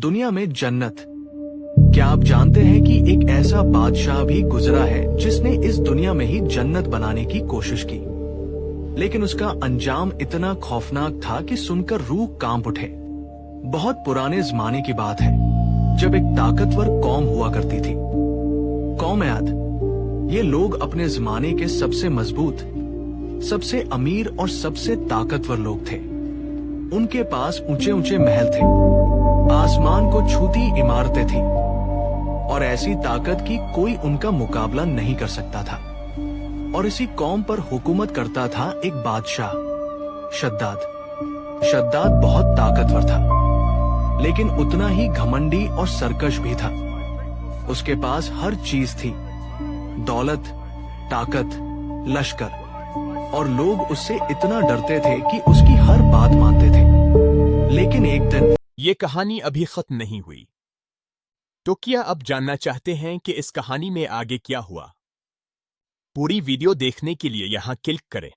दुनिया में जन्नत। क्या आप जानते हैं कि एक ऐसा बादशाह भी गुजरा है जिसने इस दुनिया में ही जन्नत बनाने की कोशिश की, लेकिन उसका अंजाम इतना खौफनाक था कि सुनकर रूह कांप उठे। बहुत पुराने जमाने की बात है, जब एक ताकतवर कौम हुआ करती थी, कौम आद। ये लोग अपने जमाने के सबसे मजबूत, सबसे अमीर और सबसे ताकतवर लोग थे। उनके पास ऊंचे ऊंचे महल थे, आसमान को छूती इमारतें थीं, और ऐसी ताकत की कोई उनका मुकाबला नहीं कर सकता था। और इसी कौम पर हुकूमत करता था एक बादशाह, शद्दाद। शद्दाद बहुत ताकतवर था, लेकिन उतना ही घमंडी और सरकश भी था। उसके पास हर चीज थी, दौलत, ताकत, लश्कर, और लोग उससे इतना डरते थे कि उसकी हर बात मानते थे। लेकिन एक दिन ये कहानी अभी खत्म नहीं हुई, तो क्या अब जानना चाहते हैं कि इस कहानी में आगे क्या हुआ? पूरी वीडियो देखने के लिए यहाँ क्लिक करें।